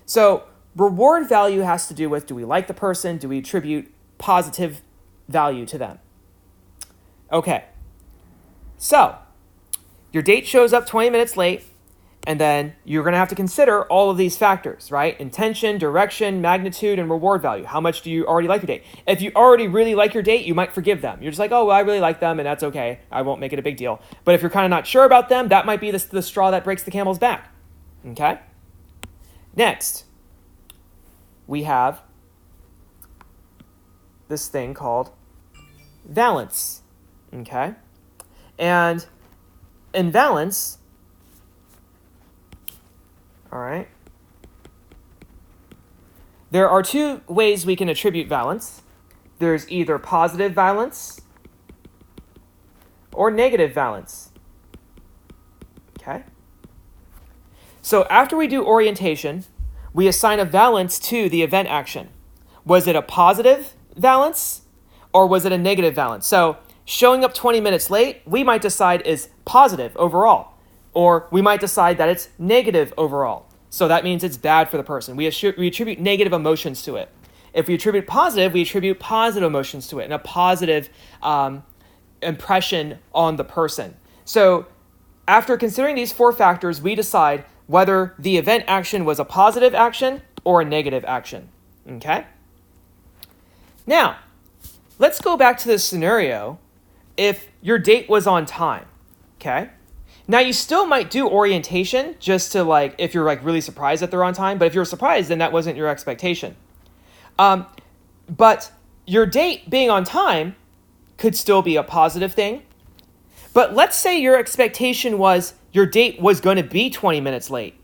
So reward value has to do with, do we like the person? Do we attribute positive value to them? Okay. So your date shows up 20 minutes late, and then you're going to have to consider all of these factors, right? Intention, direction, magnitude, and reward value. How much do you already like your date? If you already really like your date, you might forgive them. You're just like, oh, well, I really like them, and that's okay. I won't make it a big deal. But if you're kind of not sure about them, that might be the straw that breaks the camel's back. Okay? Next, we have this thing called valence. Okay? And in valence, all right, there are two ways we can attribute valence. There's either positive valence or negative valence. Okay? So after we do orientation, we assign a valence to the event action. Was it a positive valence or was it a negative valence? So showing up 20 minutes late, we might decide is positive overall, or we might decide that it's negative overall. So that means it's bad for the person. We attribute negative emotions to it. If we attribute positive, we attribute positive emotions to it and a positive impression on the person. So after considering these 4 factors, we decide whether the event action was a positive action or a negative action. Okay? Now, let's go back to this scenario if your date was on time. Okay? Now, you still might do orientation just to if you're really surprised that they're on time, but if you're surprised, then that wasn't your expectation. But your date being on time could still be a positive thing. But let's say your expectation was your date was going to be 20 minutes late,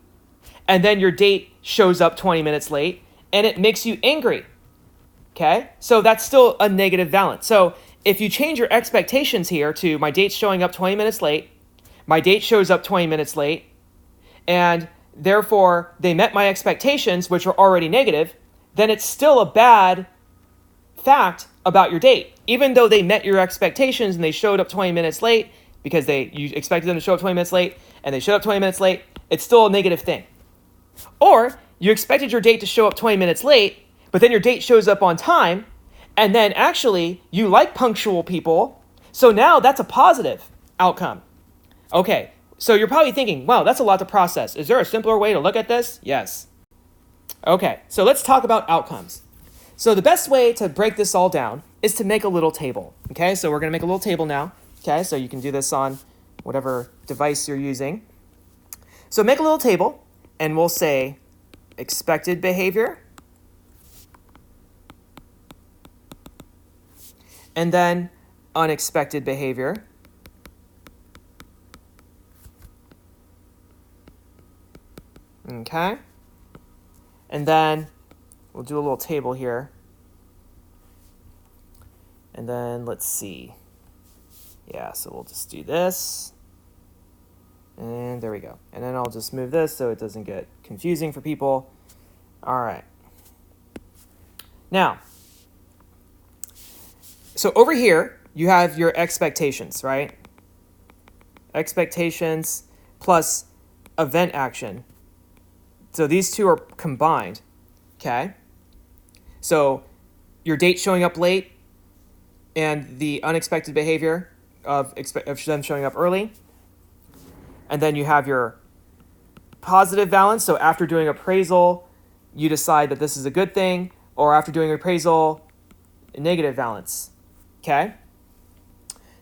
and then your date shows up 20 minutes late, and it makes you angry. Okay? So that's still a negative balance. So if you change your expectations here to my date's showing up 20 minutes late, my date shows up 20 minutes late, and therefore they met my expectations, which are already negative, then it's still a bad fact about your date. Even though they met your expectations and they showed up 20 minutes late because you expected them to show up 20 minutes late and they showed up 20 minutes late, it's still a negative thing. Or you expected your date to show up 20 minutes late, but then your date shows up on time, and then actually you like punctual people, so now that's a positive outcome. Okay, so you're probably thinking, wow, that's a lot to process. Is there a simpler way to look at this? Yes. Okay, so let's talk about outcomes. So the best way to break this all down is to make a little table. Okay, so we're going to make a little table now. Okay, so you can do this on whatever device you're using. So make a little table, and we'll say expected behavior, and then unexpected behavior, okay? And then we'll do a little table here. And then let's see. Yeah, so we'll just do this. And there we go. And then I'll just move this so it doesn't get confusing for people. All right. Now, so over here, you have your expectations, right? Expectations plus event action. So these two are combined, okay? So your date showing up late and the unexpected behavior of them showing up early. And then you have your positive balance. So after doing appraisal, you decide that this is a good thing, or after doing appraisal, a negative balance, okay?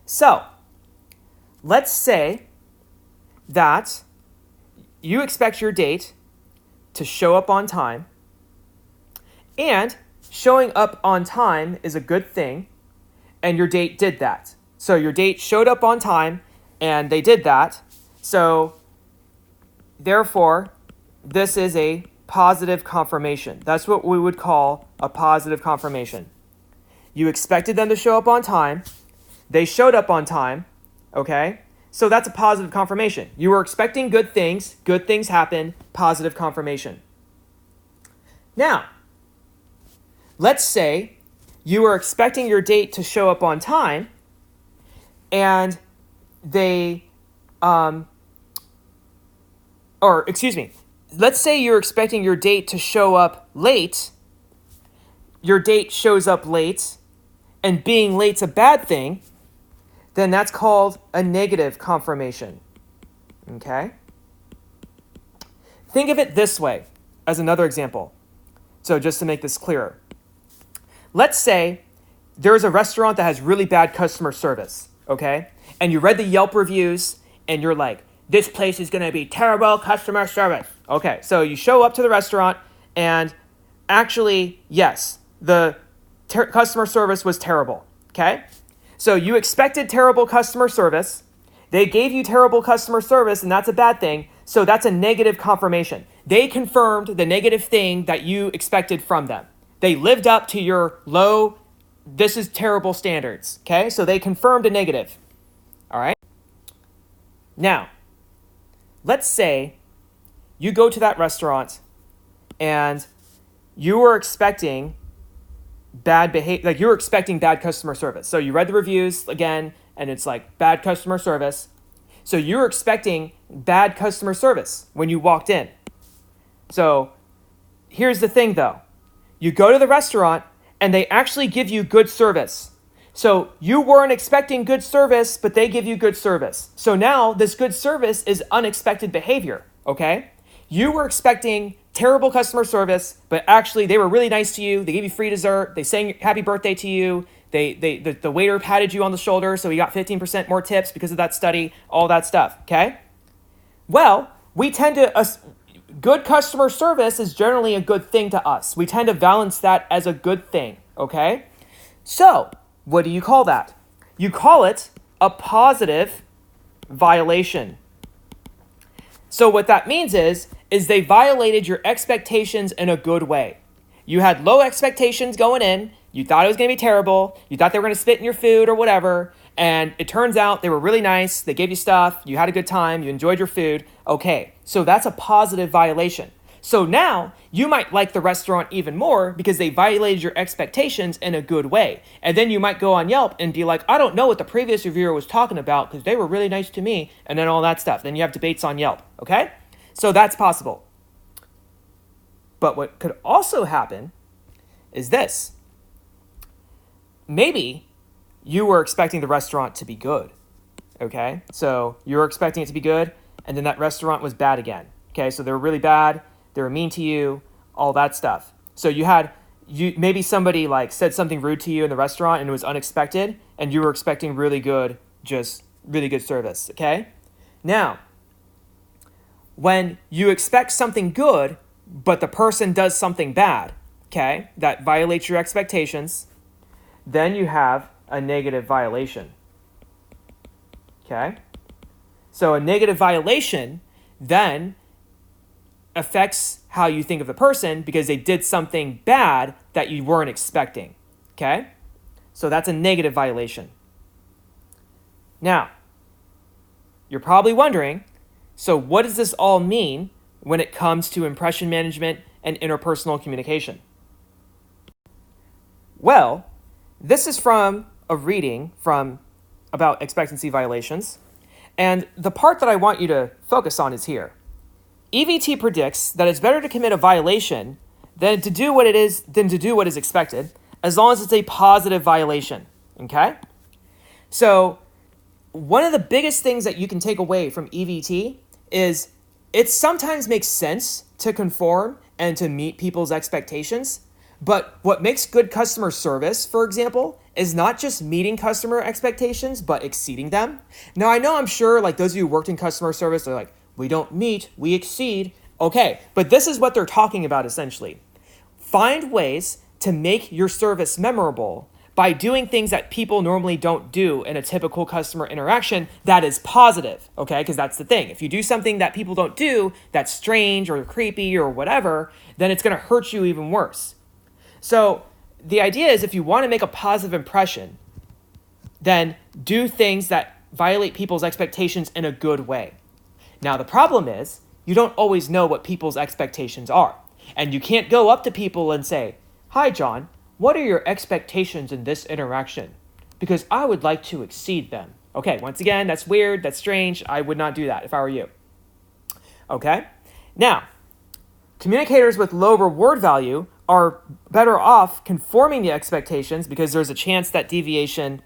So let's say that you expect your date to show up on time, and showing up on time is a good thing, and your date did that. So your date showed up on time, and they did that. So therefore, this is a positive confirmation. That's what we would call a positive confirmation. You expected them to show up on time. They showed up on time, okay? So that's a positive confirmation. You were expecting good things happen, positive confirmation. Now, let's say you were expecting your date to show up on time, and let's say you're expecting your date to show up late, your date shows up late, and being late's a bad thing, then that's called a negative confirmation, okay? Think of it this way as another example. So just to make this clearer. Let's say there's a restaurant that has really bad customer service, okay? And you read the Yelp reviews, and you're like, this place is going to be terrible customer service. Okay, so you show up to the restaurant, and actually, yes, the customer service was terrible, okay? So you expected terrible customer service. They gave you terrible customer service, and that's a bad thing. So that's a negative confirmation. They confirmed the negative thing that you expected from them. They lived up to your low, this is terrible standards, okay? So they confirmed a negative, all right? Now, let's say you go to that restaurant and you were expecting bad behavior, like you're expecting bad customer service. So you read the reviews again, and it's like bad customer service. So you're expecting bad customer service when you walked in. So here's the thing though. You go to the restaurant and they actually give you good service. So you weren't expecting good service, but they give you good service. So now this good service is unexpected behavior, okay? You were expecting terrible customer service, but actually they were really nice to you. They gave you free dessert. They sang happy birthday to you. The waiter patted you on the shoulder, so you got 15% more tips because of that study, all that stuff, okay? Well, we tend to, good customer service is generally a good thing to us. We tend to balance that as a good thing, okay? So, what do you call that? You call it a positive violation. So what that means is they violated your expectations in a good way. You had low expectations going in. You thought it was going to be terrible. You thought they were going to spit in your food or whatever. And it turns out they were really nice. They gave you stuff. You had a good time. You enjoyed your food. Okay, so that's a positive violation. So now you might like the restaurant even more because they violated your expectations in a good way. And then you might go on Yelp and be like, I don't know what the previous reviewer was talking about because they were really nice to me, and then all that stuff. Then you have debates on Yelp, okay? So that's possible. But what could also happen is this. Maybe you were expecting the restaurant to be good, okay? So you were expecting it to be good, and then that restaurant was bad again, okay? So they were really bad. They were mean to you, all that stuff. So maybe somebody like said something rude to you in the restaurant and it was unexpected, and you were expecting really good service, okay? Now, when you expect something good, but the person does something bad, okay, that violates your expectations, then you have a negative violation, okay? So a negative violation then affects how you think of the person because they did something bad that you weren't expecting, okay? So that's a negative violation. Now, you're probably wondering, so what does this all mean when it comes to impression management and interpersonal communication? Well, this is from a reading about expectancy violations, and the part that I want you to focus on is here. EVT predicts that it's better to commit a violation than to do what is expected, as long as it's a positive violation, okay? So one of the biggest things that you can take away from EVT is it sometimes makes sense to conform and to meet people's expectations, but what makes good customer service, for example, is not just meeting customer expectations, but exceeding them. Now, I'm sure like those of you who worked in customer service are like, we don't meet, we exceed. Okay, but this is what they're talking about essentially. Find ways to make your service memorable by doing things that people normally don't do in a typical customer interaction that is positive, okay? Because that's the thing. If you do something that people don't do that's strange or creepy or whatever, then it's going to hurt you even worse. So the idea is if you want to make a positive impression, then do things that violate people's expectations in a good way. Now, the problem is you don't always know what people's expectations are. And you can't go up to people and say, hi, John, what are your expectations in this interaction? Because I would like to exceed them. Okay, once again, that's weird, that's strange. I would not do that if I were you. Okay? Now, communicators with low reward value are better off conforming the expectations because there's a chance that deviations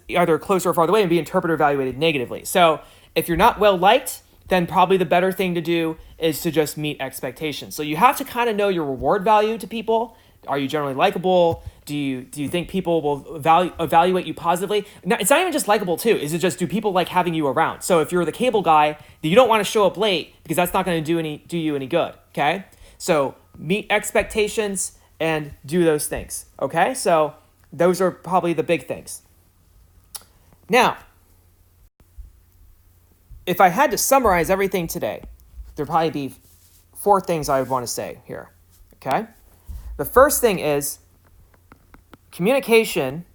either closer or farther away and be interpreted or evaluated negatively. So if you're not well liked, then probably the better thing to do is to just meet expectations. So you have to kind of know your reward value to people. Are you generally likable? Do you think people will evaluate you positively? Now, it's not even just likable too. Is it just, do people like having you around? So if you're the cable guy, you don't want to show up late because that's not going to do you any good, okay? So meet expectations and do those things, okay? So those are probably the big things. Now, if I had to summarize everything today, there'd probably be 4 things I would want to say here, okay? The first thing is communication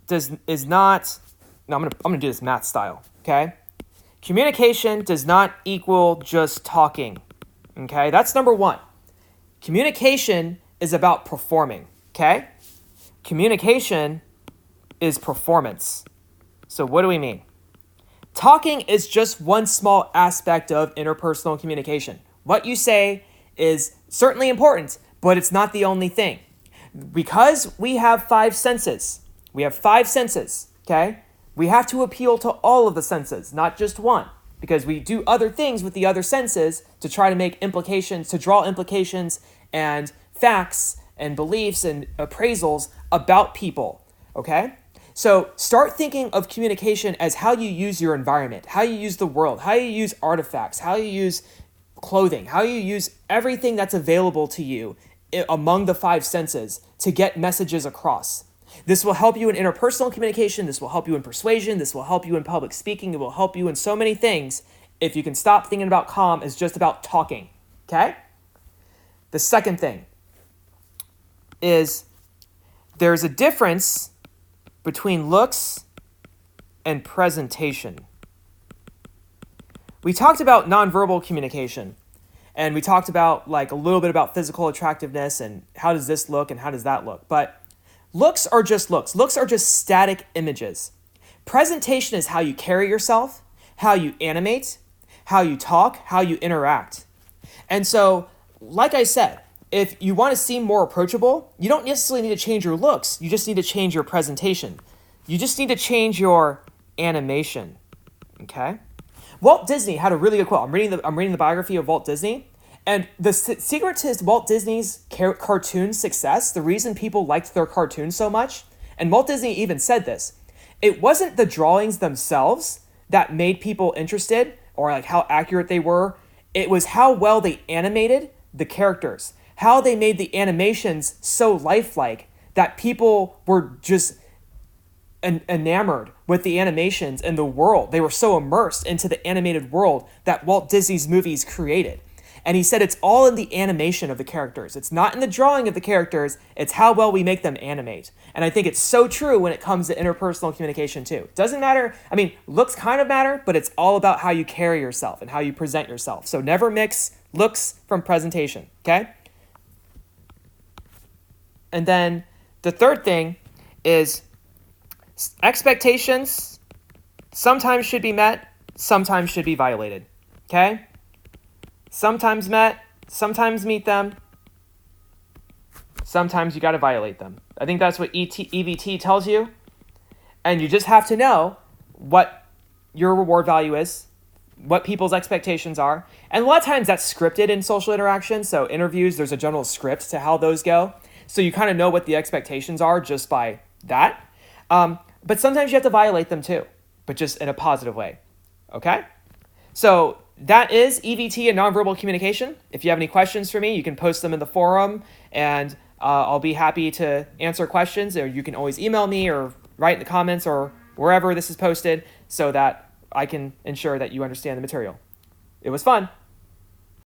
is not, no, I'm gonna do this math style, okay? Communication does not equal just talking, okay? That's number 1. Communication is about performing, okay? Communication is performance. So what do we mean? Talking is just one small aspect of interpersonal communication. What you say is certainly important, but it's not the only thing. Because we have five senses, okay? We have to appeal to all of the senses, not just one, because we do other things with the other senses to try to make implications, to draw implications and facts and beliefs and appraisals about people, okay? So start thinking of communication as how you use your environment, how you use the world, how you use artifacts, how you use clothing, how you use everything that's available to you among the five senses to get messages across. This will help you in interpersonal communication. This will help you in persuasion. This will help you in public speaking. It will help you in so many things if you can stop thinking about comm as just about talking, okay? The second thing is there's a difference between looks and presentation. We talked about nonverbal communication, and we talked about like a little bit about physical attractiveness and how does this look and how does that look. But looks are just looks. Looks are just static images. Presentation is how you carry yourself, how you animate, how you talk, how you interact. And so, like I said, if you want to seem more approachable, you don't necessarily need to change your looks. You just need to change your presentation. You just need to change your animation, okay? Walt Disney had a really good quote. I'm reading the biography of Walt Disney, and the secret to Walt Disney's cartoon success, the reason people liked their cartoons so much, and Walt Disney even said this, it wasn't the drawings themselves that made people interested or like how accurate they were. It was how well they animated the characters, how they made the animations so lifelike that people were just enamored with the animations and the world. They were so immersed into the animated world that Walt Disney's movies created. And he said it's all in the animation of the characters. It's not in the drawing of the characters, it's how well we make them animate. And I think it's so true when it comes to interpersonal communication too. It doesn't matter, I mean, looks kind of matter, but it's all about how you carry yourself and how you present yourself. So never mix looks from presentation, okay? And then the third thing is expectations sometimes should be met, sometimes should be violated, okay? Sometimes met, sometimes meet them, sometimes you got to violate them. I think that's what EVT tells you. And you just have to know what your reward value is, what people's expectations are. And a lot of times that's scripted in social interaction. So interviews, there's a general script to how those go. So you kind of know what the expectations are just by that. But sometimes you have to violate them too, but just in a positive way, okay? So that is EVT and Nonverbal Communication. If you have any questions for me, you can post them in the forum, and I'll be happy to answer questions, or you can always email me or write in the comments or wherever this is posted so that I can ensure that you understand the material. It was fun.